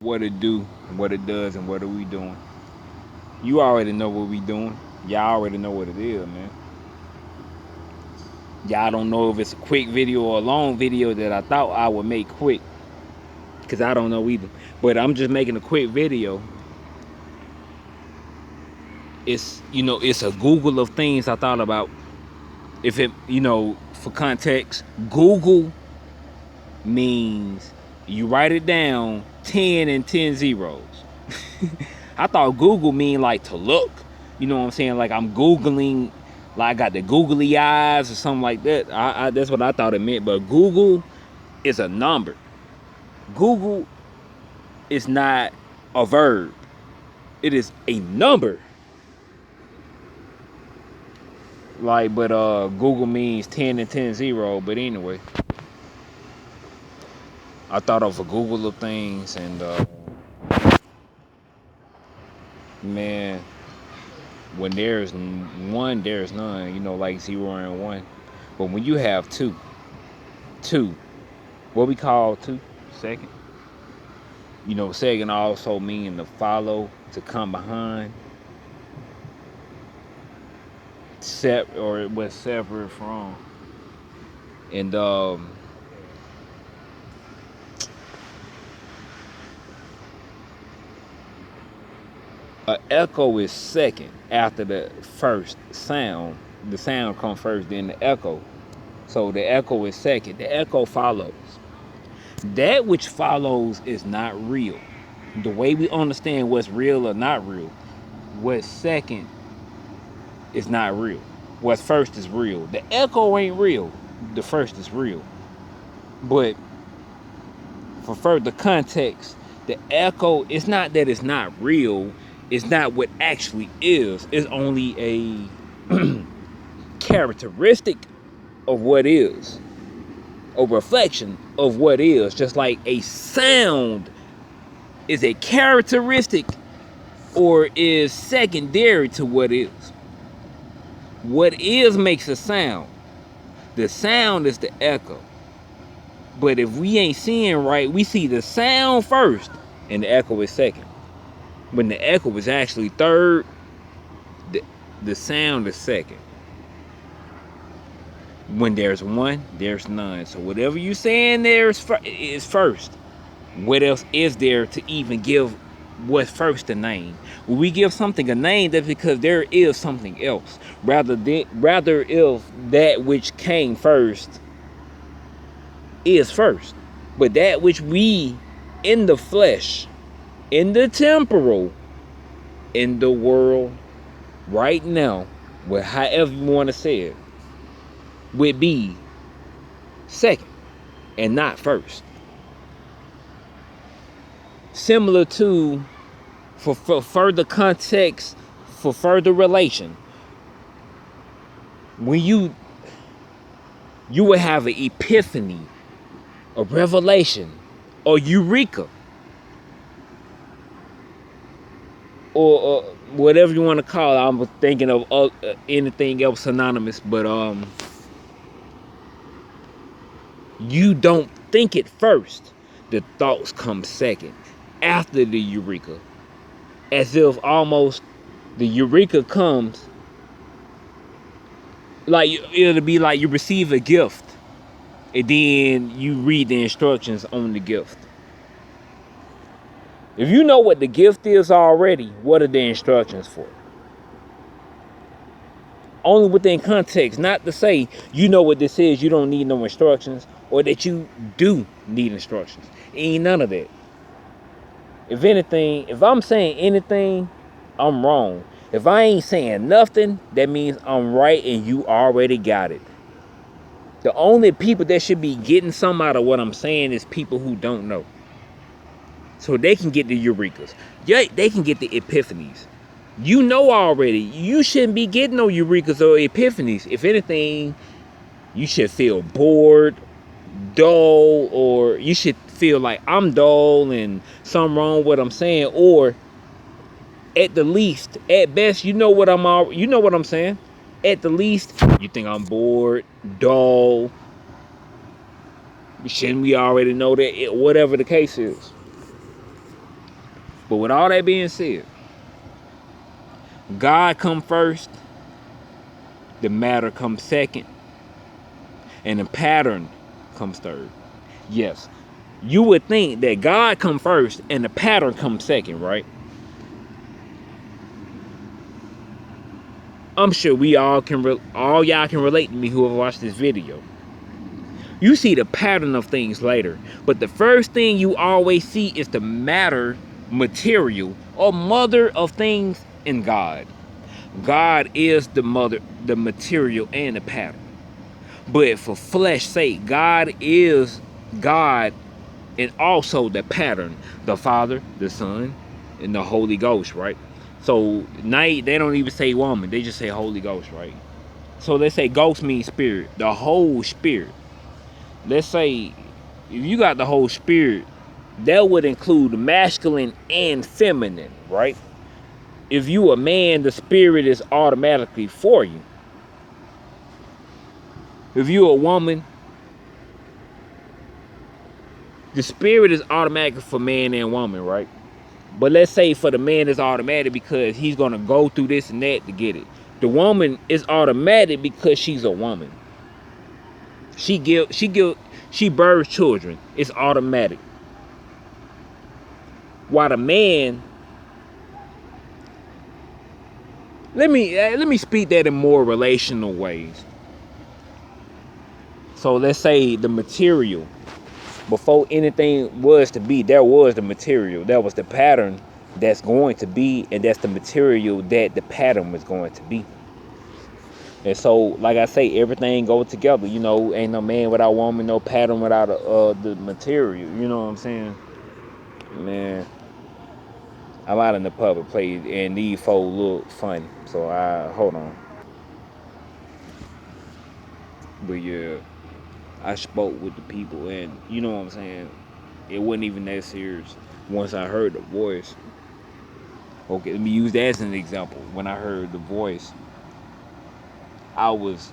What it do, what it does, and what are we doing. You already know what we doing. Y'all already know what it is, man. Y'all don't know if it's a quick video or a long video that I thought I would make quick, because I don't know either. But I'm just making a quick video. It's a Google of things I thought about. If it, for context, Google means you write it down 10 and 10 zeros. I thought Google mean like to look. You know what I'm saying? Like I'm Googling, like I got the googly eyes or something like that. That's what I thought it meant. But Google is a number. Google is not a verb. It is a number. But Google means 10 and 10 zero. But anyway, I thought of a Google of things, and man, when there's one, there's none. Like zero and one. But when you have two, what we call two, second. Second also mean to follow, to come behind, or it was separate from. And an echo is second after the first sound. The sound comes first, then the echo. So the echo is second. The echo follows. That which follows is not real. The way we understand what's real or not real, what's second is not real. What's first is real. The echo ain't real. The first is real. But for further context, the echo, it's not that it's not real. It's not what actually is. It's only a characteristic of what is. A reflection of what is. Just like a sound is a characteristic or is secondary to what is. What is makes a sound. The sound is the echo. But if we ain't seeing right, we see the sound first and the echo is second. When the echo is actually third, the sound is second. When there's one, there's none. So whatever you saying there is first. What else is there to even give what's first a name? When we give something a name, that's because there is something else. Rather if that which came first is first. But that which we in the flesh, in the temporal, in the world right now, however you want to say it, would be second and not first. Similar to, for further context, for further relation, when you would have an epiphany, a revelation, or eureka, or whatever you want to call it. I'm thinking of anything else synonymous, but you don't think it first. The thoughts come second, after the eureka, as if almost the eureka comes like it'll be like you receive a gift and then you read the instructions on the gift. If you know what the gift is already, what are the instructions for? Only within context, not to say you know what this is, you don't need no instructions, or that you do need instructions. Ain't none of that. If anything, if I'm saying anything, I'm wrong. If I ain't saying nothing, that means I'm right and you already got it. The only people that should be getting some out of what I'm saying is people who don't know. So they can get the eurekas. Yeah, they can get the epiphanies. You know already. You shouldn't be getting no eurekas or epiphanies. If anything, you should feel bored, dull, or you should feel like I'm dull and something wrong with what I'm saying. Or at the least, at best, you know what I'm saying. At the least, you think I'm bored, dull. Shouldn't we already know that? Whatever the case is. But with all that being said, God come first, the matter comes second, and the pattern comes third. Yes, you would think that God come first and the pattern comes second, right? I'm sure we all can, all y'all can relate to me who have watched this video. You see the pattern of things later, but the first thing you always see is the matter, material, or mother of things in God. God is the mother, the material, and the pattern. But for flesh's sake, God is God and also the pattern, the Father, the Son, and the Holy Ghost, right? So night they don't even say woman, they just say Holy Ghost, right? So let's say ghost means spirit, the whole spirit. Let's say if you got the whole spirit, that would include masculine and feminine, right? If you a man, the spirit is automatically for you. If you a woman, the spirit is automatic for man and woman, right? But let's say for the man it's automatic because he's gonna go through this and that to get it. The woman is automatic because she's a woman. She births children. It's automatic. While the man, let me speak that in more relational ways. So let's say the material, before anything was to be, there was the material. That was the pattern that's going to be, and that's the material that the pattern was going to be. And so, like I say, everything goes together. You know, ain't no man without woman, no pattern without the material. You know what I'm saying? Man, I'm out in the public place, and these folks look funny. So I hold on. But yeah, I spoke with the people, and you know what I'm saying. It wasn't even that serious. Once I heard the voice, okay, let me use that as an example. When I heard the voice, I was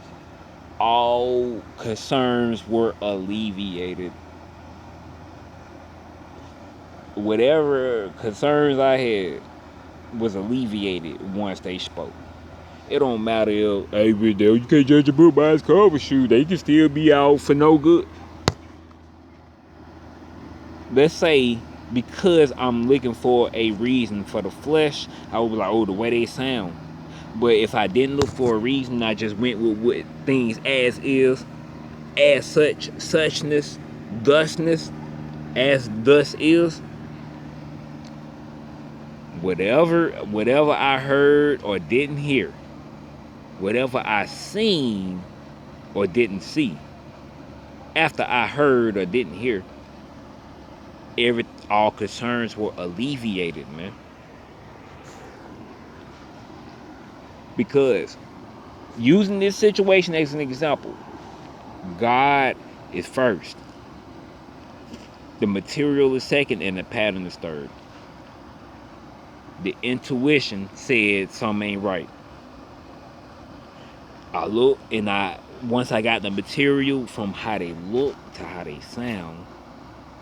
all concerns were alleviated. Whatever concerns I had was alleviated once they spoke. It don't matter if, hey, you can't judge a book by its cover. Shoot, they can still be out for no good. Let's say because I'm looking for a reason for the flesh, I would be like, oh, the way they sound. But if I didn't look for a reason, I just went with things as is, as such, suchness, thusness, as thus is. Whatever I heard or didn't hear, whatever I seen or didn't see, after I heard or didn't hear, all concerns were alleviated, man. Because using this situation as an example, God is first, the material is second, and the pattern is third. The intuition said something ain't right. I look and once I got the material from how they look to how they sound,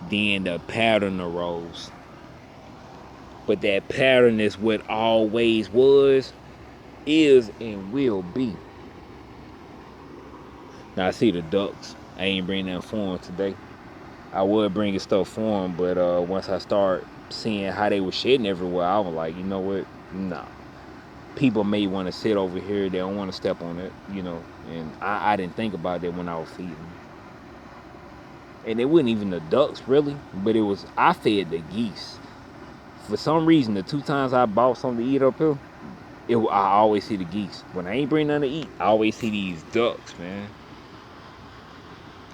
then the pattern arose. But that pattern is what always was, is, and will be. Now I see the ducks. I ain't bring that for them today. I would bring stuff for them, but once I start seeing how they were shitting everywhere, I was like, you know what? Nah. People may want to sit over here. They don't want to step on it, you know. And I didn't think about that when I was feeding. And it wasn't even the ducks, really. But I fed the geese. For some reason, the 2 times I bought something to eat up here, I always see the geese. When I ain't bring nothing to eat, I always see these ducks, man.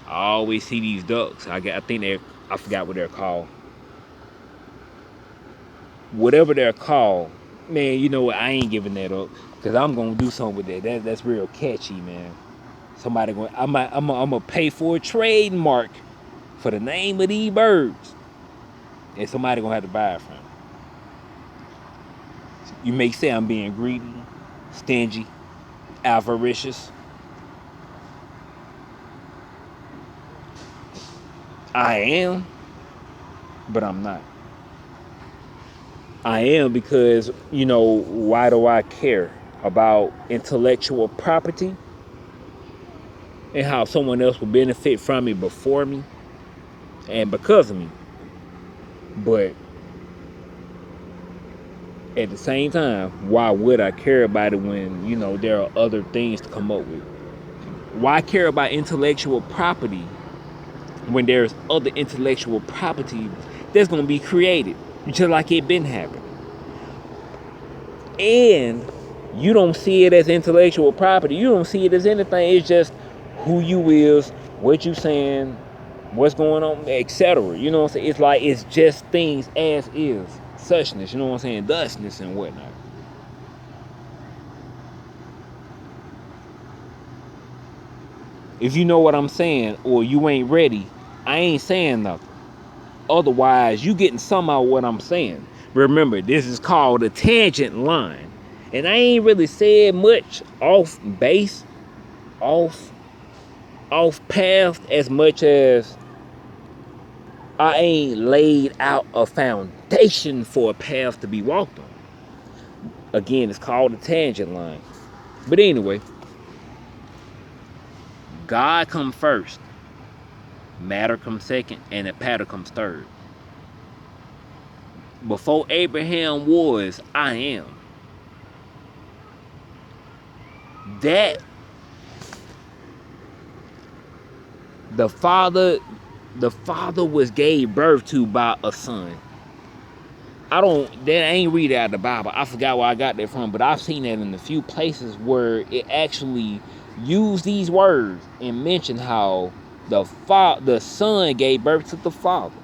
I always see these ducks. I forgot what they're called. Whatever they're called, man, you know what? I ain't giving that up. Cause I'm gonna do something with that. That's real catchy, man. I'm gonna pay for a trademark for the name of these birds. And somebody gonna have to buy it from me. You may say I'm being greedy, stingy, avaricious. I am, but I'm not. I am because, why do I care about intellectual property and how someone else will benefit from it before me and because of me? But at the same time, why would I care about it when, there are other things to come up with? Why care about intellectual property when there's other intellectual property that's going to be created just like it been happening? And you don't see it as intellectual property. You don't see it as anything. It's just who you is, what you saying, what's going on, etc. You know what I'm saying? It's like it's just things as is, suchness. You know what I'm saying? Thusness and whatnot. If you know what I'm saying, or you ain't ready, I ain't saying nothing. Otherwise, you getting some out of what I'm saying. Remember, this is called a tangent line. And I ain't really said much off base, off off path as much as I ain't laid out a foundation for a path to be walked on. Again, it's called a tangent line. But anyway, God come first, matter comes second, and the patter comes third. Before Abraham was, I am. That the father was gave birth to by a son. That ain't read out of the Bible. I forgot where I got that from, but I've seen that in a few places where it actually used these words and mentioned how the son gave birth to the father.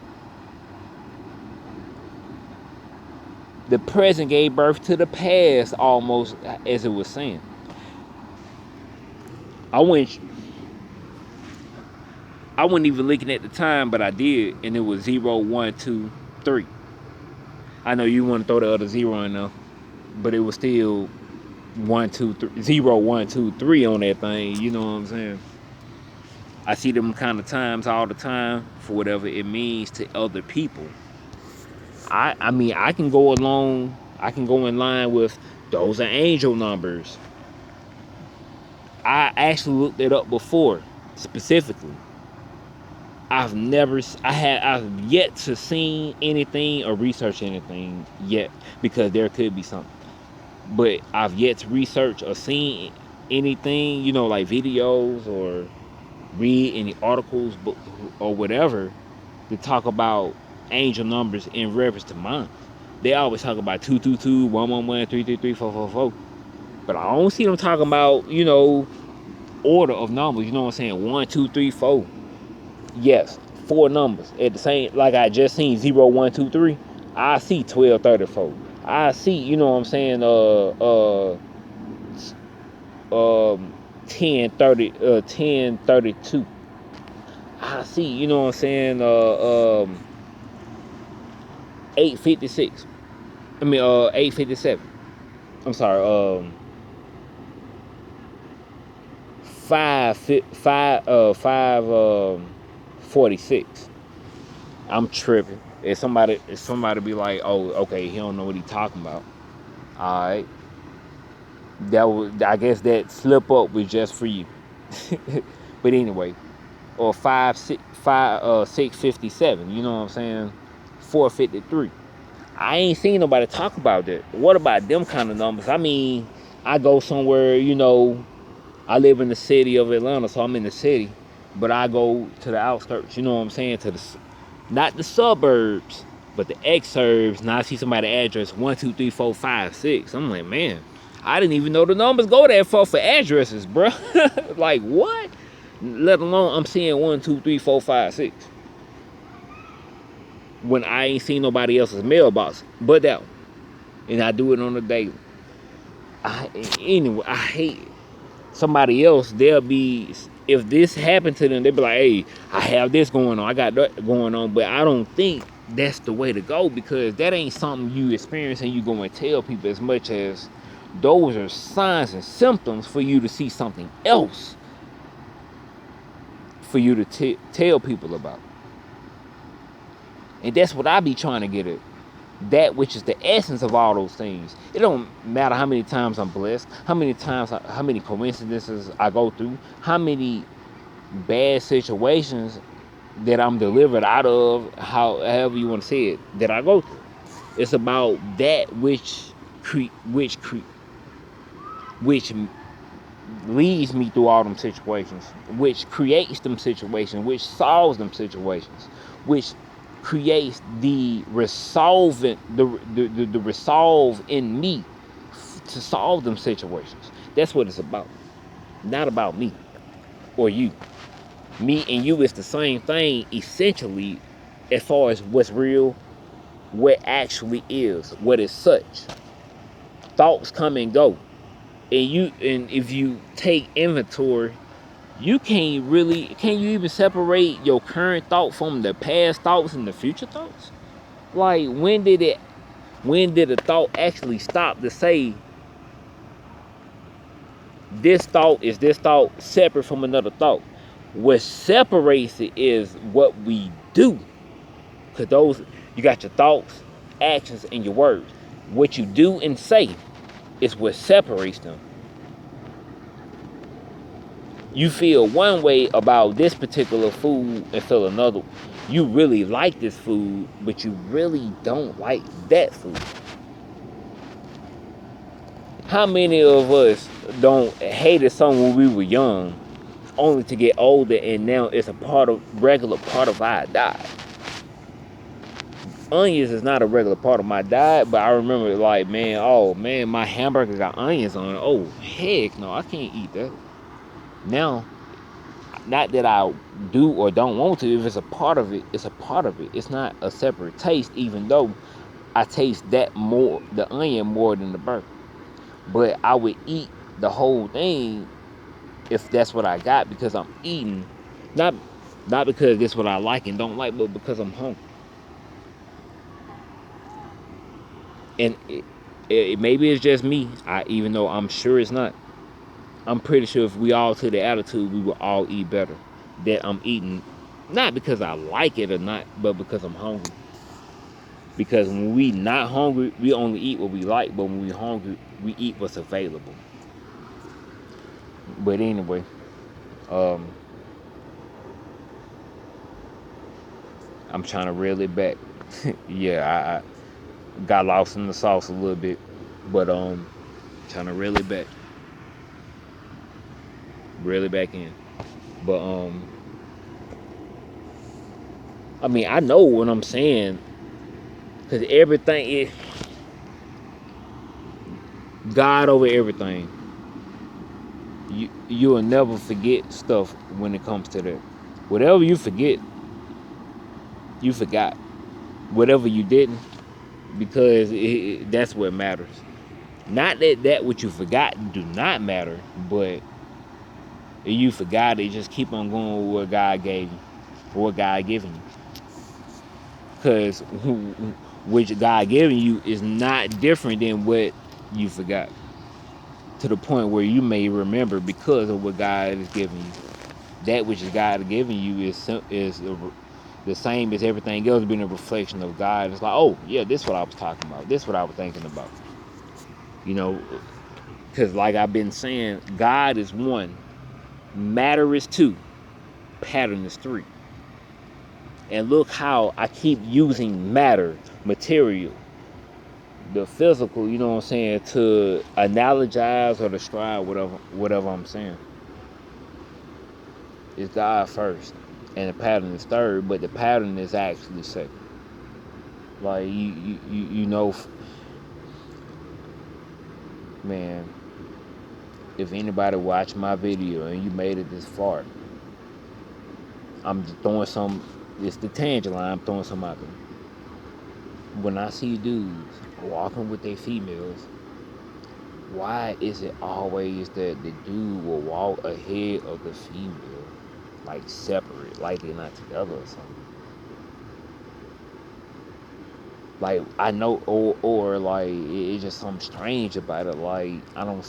The present gave birth to the past, almost as it was saying. I wasn't even looking at the time, but I did, and it was 0, 1, 2, 3. I know you want to throw the other 0 in there, but it was still 1, 2, 3, 0, 1, 2, 3 on that thing. You know what I'm saying? I see them kind of times all the time for whatever it means to other people. I mean, I can go along. I can go in line with those are angel numbers. I actually looked it up before, specifically. I've yet to see anything or research anything yet because there could be something. But I've yet to research or seen anything, like videos or read any articles, book, or whatever to talk about angel numbers in reference to mine. They always talk about 222, 111, 333, 444. But I don't see them talking about, order of numbers. You know what I'm saying? 1, 2, 3, 4. Yes, 4 numbers at the same. Like I just seen 0, 1, 2, 3. I see 12, 34. I see, you know what I'm saying? 10, 30, 10, 32. I see, you know what I'm saying? 856. 857. I'm sorry. 546. I'm tripping. If somebody be like, oh, okay, he don't know what he talking about. All right. I guess that slip up was just for you. But anyway, or 657. You know what I'm saying? 453. I ain't seen nobody talk about that. What about them kind of numbers? I mean, I go somewhere, I live in the city of Atlanta, so I'm in the city, but I go to the outskirts, you know what I'm saying? Not the suburbs, but the exurbs. Now I see somebody's address 1, 2, 3, 4, 5, 6. I'm like, man, I didn't even know the numbers go that far for addresses, bro. Like, what? Let alone I'm seeing 1, 2, 3, 4, 5, 6. When I ain't seen nobody else's mailbox but that one. And I do it on a daily. Anyway, I hate it. Somebody else, they'll be, if this happened to them, they'll be like, hey, I have this going on, I got that going on. But I don't think that's the way to go, because that ain't something you experience and you go and tell people, as much as those are signs and symptoms for you to see something else for you to tell people about. And that's what I be trying to get at. that which is the essence of all those things. It don't matter how many times I'm blessed, how many coincidences I go through, how many bad situations that I'm delivered out of, however you want to say it, that I go through. It's about that which leads me through all them situations, which creates them situations, which solves them situations, which creates the resolvent, the resolve in me to solve them situations. That's what it's about. Not about me or you. Me and you is the same thing essentially, as far as what's real, what actually is, what is such. Thoughts come and go. And if you take inventory, you can you even separate your current thought from the past thoughts and the future thoughts? Like when did a thought actually stop to say this thought is this thought separate from another thought? What separates it is what we do. Cause those, you got your thoughts, actions, and your words. What you do and say is what separates them. You feel one way about this particular food and feel another. You really like this food, but you really don't like that food. How many of us don't hated something when we were young, only to get older and now it's a regular part of our diet? Onions is not a regular part of my diet, but I remember like, man, oh man, my hamburger got onions on it. Oh heck no, I can't eat that. Now, not that I do or don't want to. If it's a part of it, it's a part of it. It's not a separate taste, even though I taste that more, the onion more than the burger. But I would eat the whole thing if that's what I got, because I'm eating, not not because that's what I like and don't like, but because I'm hungry. And maybe it's just me. Even though I'm sure it's not. I'm pretty sure if we all took the attitude, we would all eat better. That I'm eating, not because I like it or not, but because I'm hungry. Because when we not hungry, we only eat what we like. But when we hungry, we eat what's available. But anyway, um, I'm trying to reel it back. Yeah, I got lost in the sauce a little bit, but trying to reel it back in. But I mean, I know what I'm saying, because everything is God over everything. You'll never forget stuff when it comes to that. Whatever you forget, you forgot. Whatever you didn't, because that's what matters. Not that what you forgot do not matter, but if you forgot it, just keep on going with what God gave you, or what God given you. Because which God giving you is not different than what you forgot. To the point where you may remember because of what God is giving you. That which God is giving you is the same as everything else, being a reflection of God. It's like, oh yeah, this is what I was talking about. This is what I was thinking about. You know, because like I've been saying, God is one, matter is two, pattern is three. And look how I keep using matter, material, the physical, you know what I'm saying, to analogize or describe whatever I'm saying. It's God first, and the pattern is third, but the pattern is actually second. Like you know, man, if anybody watched my video and you made it this far, I'm throwing some. It's the tangent line. I'm throwing some out there. When I see dudes walking with their females, why is it always that the dude will walk ahead of the female, like separate, like they're not together or something? Like I know, or like it's just something strange about it. Like I don't,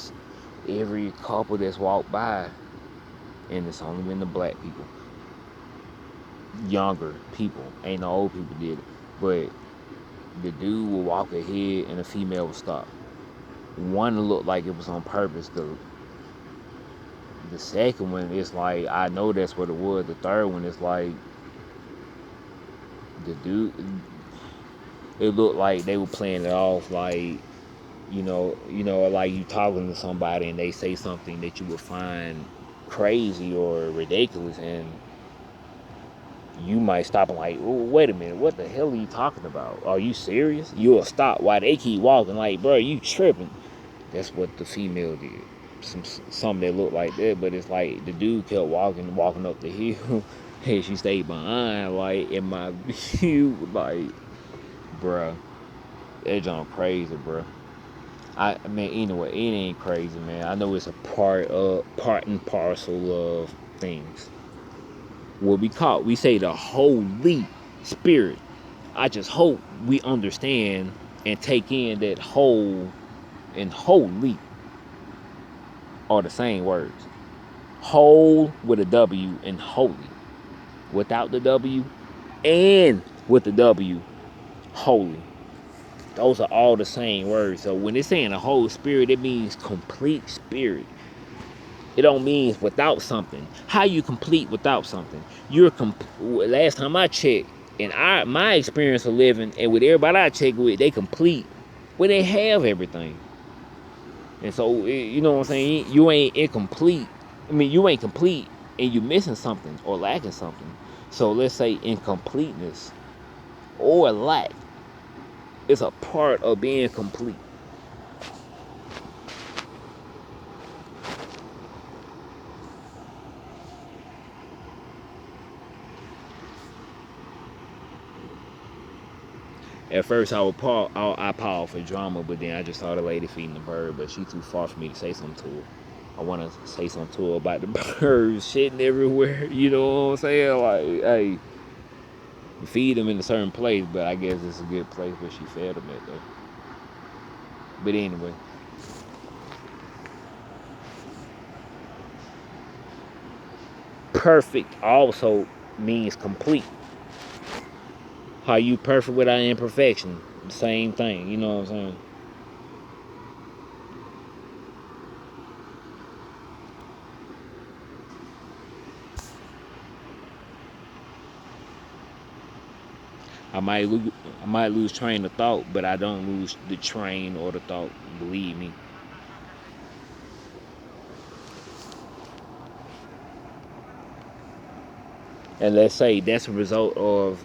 every couple that's walked by, and it's only been the black people, younger people, ain't no old people did it, but The dude will walk ahead and the female will stop. One looked like it was on purpose. The second one is like, I know that's what it was. The third one is like the dude. It looked like they were playing it off like, like you talking to somebody and they say something that you would find crazy or ridiculous, and you might stop and like, oh, wait a minute, what the hell are you talking about? Are you serious? You'll stop while they keep walking, like, bro, you tripping. That's what the female did. Some that looked like that, but it's like the dude kept walking up the hill, and she stayed behind, like, in my view, like, bruh, that jump crazy, bruh. I mean, anyway, it ain't crazy, man. I know it's a part and parcel of things. What we say the Holy Spirit. I just hope we understand and take in that whole and holy are the same words. Whole with a W and holy without the W, and with the W, holy. Those are all the same words. So when it's saying the whole spirit, it means complete spirit. It don't mean without something. How you complete without something? Last time I checked, in my experience of living, and with everybody I check with, they complete when they have everything. And so, you know what I'm saying? You ain't incomplete. I mean, you ain't complete, and you missing something or lacking something. So let's say incompleteness or lack is a part of being complete. At first, I paused for drama, but then I just saw the lady feeding the bird, but she too far for me to say something to her. I want to say something to her about the birds shitting everywhere. You know what I'm saying? Like, hey, you feed them in a certain place, but I guess it's a good place where she fed them at, though. But anyway, perfect also means complete. How you perfect without imperfection? Same thing. You know what I'm saying? I might lose train of thought, but I don't lose the train or the thought. Believe me. And let's say that's a result of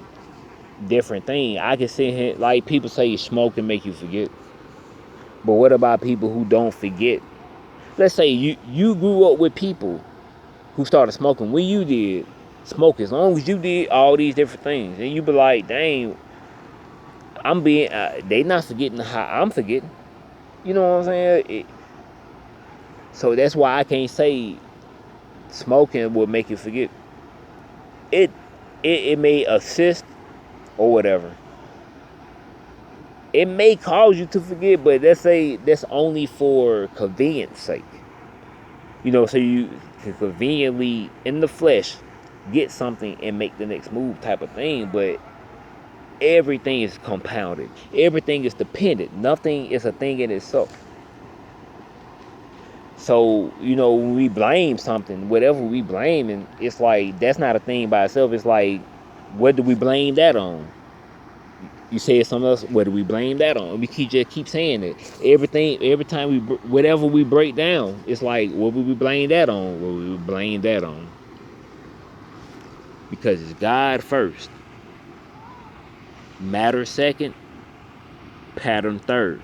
different things. I can sit here, like people say, smoke can make you forget. But what about people who don't forget? Let's say you grew up with people who started smoking when you did smoke, as long as you did all these different things, and you be like, dang, they not forgetting how I'm forgetting. You know what I'm saying? So that's why I can't say smoking will make you forget. It it may assist or whatever. It may cause you to forget, but let's say that's only for convenience sake. So you can conveniently in the flesh get something and make the next move type of thing, but everything is compounded. Everything is dependent. Nothing is a thing in itself. So, when we blame something, whatever we blame, and it's like that's not a thing by itself. It's like, what do we blame that on? You say something else. What do we blame that on? We just keep saying it. Every time whatever we break down, it's like, what would we blame that on? What would we blame that on? Because it's God first, matter second, pattern third.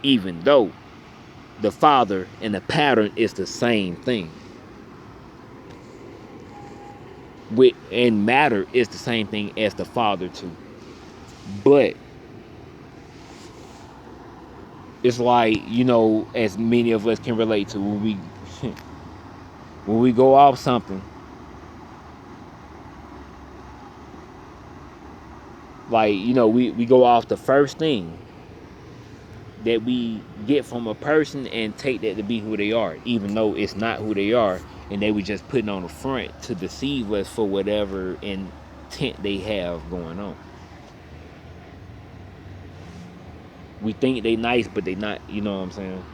Even though the Father and the pattern is the same thing. And matter is the same thing as the Father too. But it's like, as many of us can relate to, when we go off something, like, we go off the first thing that we get from a person and take that to be who they are, even though it's not who they are, and they were just putting on the front to deceive us for whatever intent they have going on. We think they nice, but they not. You know what I'm saying?